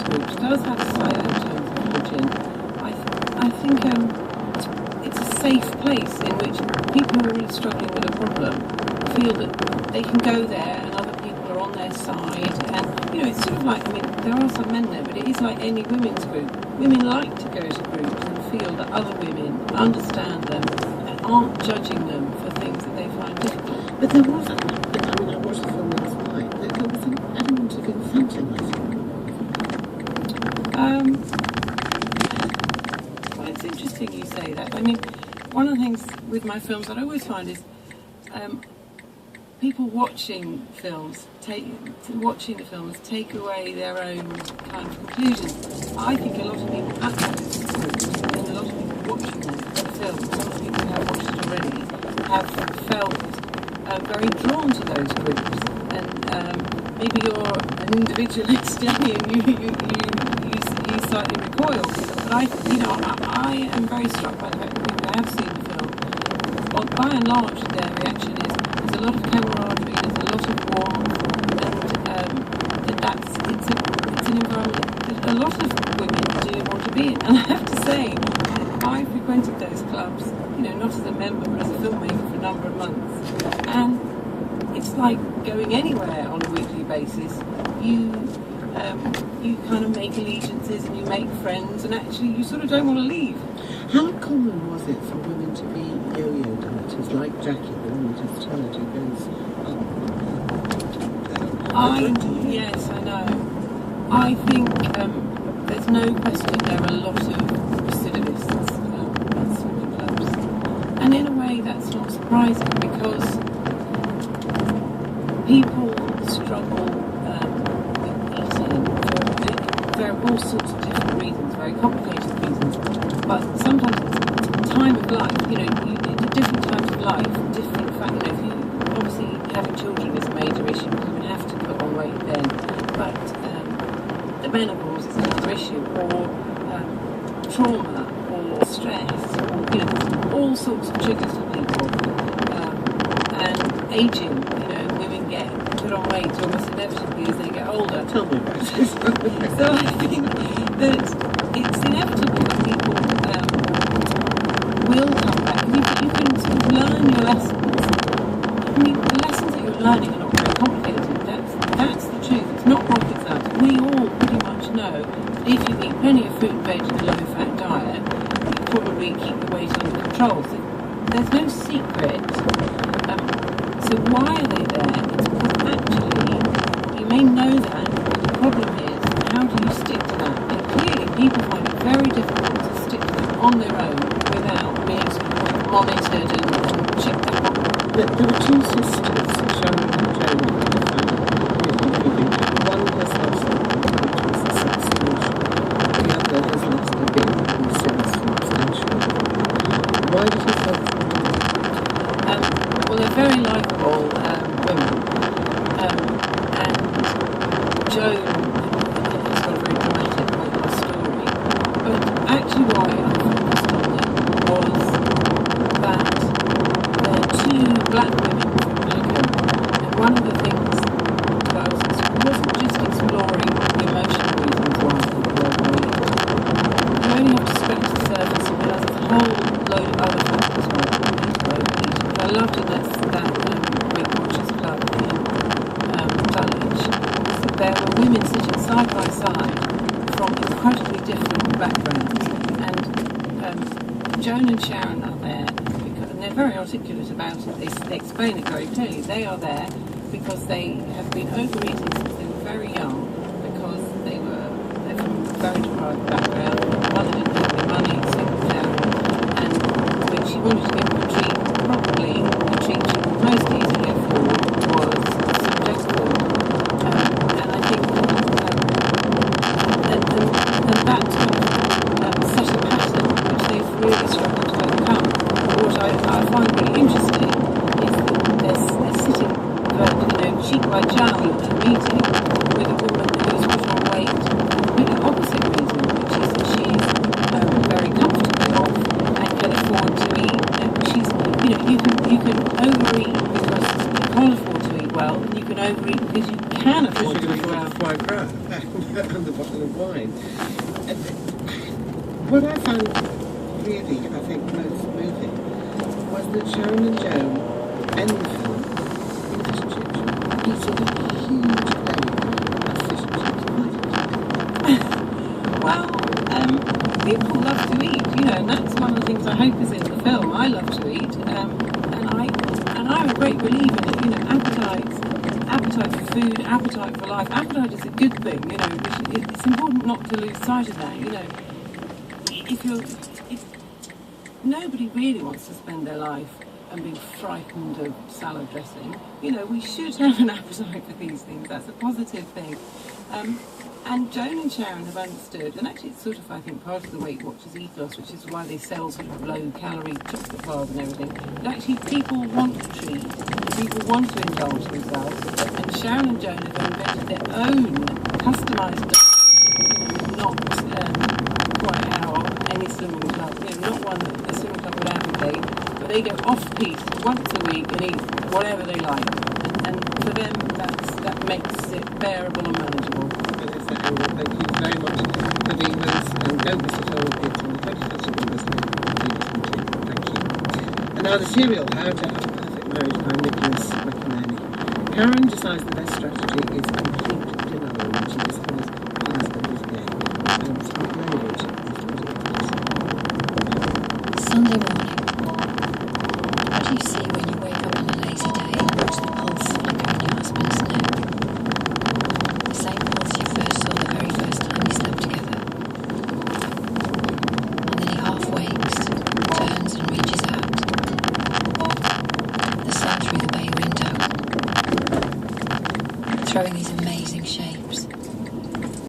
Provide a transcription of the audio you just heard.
groups does have a say in terms of hygiene. I think it's a safe place in which people who are really struggling with a problem feel that they can go there and other people are on their side. And, it's sort of like, there are some men there, but it is like any women's group. Women like to go to groups and feel that other women understand them and aren't judging them for things that they find difficult. But there was, I watched the film last night, there was an element of confronting, I think. Well, it's interesting you say that. One of the things with my films that I always find is people watching films, watching the films, take away their own kind of conclusions. I think a lot of people at those groups and a lot of people watching the film, some of the people who have watched it already, have felt very drawn to those groups. And maybe you're an individualist, Jenny, and you slightly recoil. But I am very struck by the fact that people have seen the film. Well, by and large, their reaction is there's a lot of camaraderie, there's a lot of warmth, and it's an environment that a lot of women do want to be in. And I have to say, I frequented those clubs, not as a member but as a filmmaker for a number of months, and it's like going anywhere on a weekly basis. You kind of make allegiances and you make friends, and actually you sort of don't want to leave. How common was it for women to be yo-yo dancers like Jackie, the one that astrology goes up? Yes, I know. I think there's no question there are a lot of recidivists at swimming clubs. And in a way that's not surprising because people struggle with eating for all sorts of different reasons, very complicated reasons. But sometimes it's a time of life, at different times of life, different factors. If you obviously having children is a major issue, you would have to put on weight then. But the menopause is another issue, or trauma, or stress, or all sorts of triggers for people. And aging, women get put on weight almost inevitably as they get older. Tell me about it. So I think that it's inevitable that people will come back. You can sort of learn your lessons. The lessons that you're learning are not very complicated. That's the truth. It's not rocket science. We all pretty much know that if you eat plenty of fruit and veg and a low-fat diet, you probably keep the weight under control. So there's no secret. So why are they there? It's because actually you may know that, but the problem is how do you stick to that? And clearly people find it very difficult to stick to that on their own without being sort of monitored and checked up on. There were two sisters, Sharon and Joan, in the family. One has lost a which was a sex solution. The other has lost a bit and since substantially. Why did you focus on them? Well, they're very likeable women. And Joan has got a very dramatic story. But actually why I focused on them was that they're two black women from Macomb. And one of the things that I wasn't just exploring the emotional reasons why people were overweight. You only have to scratch the surface and realize there's a whole load of other factors why people are overweight. But I loved it that Weight Watchers Club in Dulwich. There were women sitting side by side from incredibly different backgrounds, and Joan and Sharon are there because, and they're very articulate about it. They explain it very clearly. They are there because they have been overeating since they were very young, because they're from a very deprived background. Mother didn't have any money, single parent, and when she wanted to get them treated properly, the treat she could most easily afford was subject food. And I think and that set a pattern which they've really struggled to overcome. What I find really interesting is that they're sitting cheek by jowl at a meeting with a woman who's put on weight for the completely opposite reason, which is that she's very comfortable off and can afford to eat. bottle of wine. And what I found really, I think, most moving was that Sharon and Joan end the film in fish and chip shop, eating a huge plate of fish and chips. Well, people love to eat, you know, and that's one of the things I hope is in the film. I love to eat, and I'm a great believer that, you know, appetite for food, appetite for life. Appetite is a good thing, you know. It's important not to lose sight of that, you know. Nobody really wants to spend their life and being frightened of salad dressing. You know, we should have an appetite for these things. That's a positive thing. And Joan and Sharon have understood, and actually it's sort of, I think, part of the Weight Watchers ethos, which is why they sell sort of low-calorie chocolate bars and everything. But actually people want to treat, people want to indulge themselves, and Sharon and Joan have invented their own customised diet, you know, not quite how any swimming club, you know, not one that the swimming club would advocate, but they go off-piste once a week and eat whatever they like. And for them, that makes it bearable and manageable. Thank you very much for being with us, and don't miss it all. It's on the 21st of August. Thank you. And now the serial, How to Have a Perfect Marriage by Nicholas McInerney. Karen decides the best strategy is complete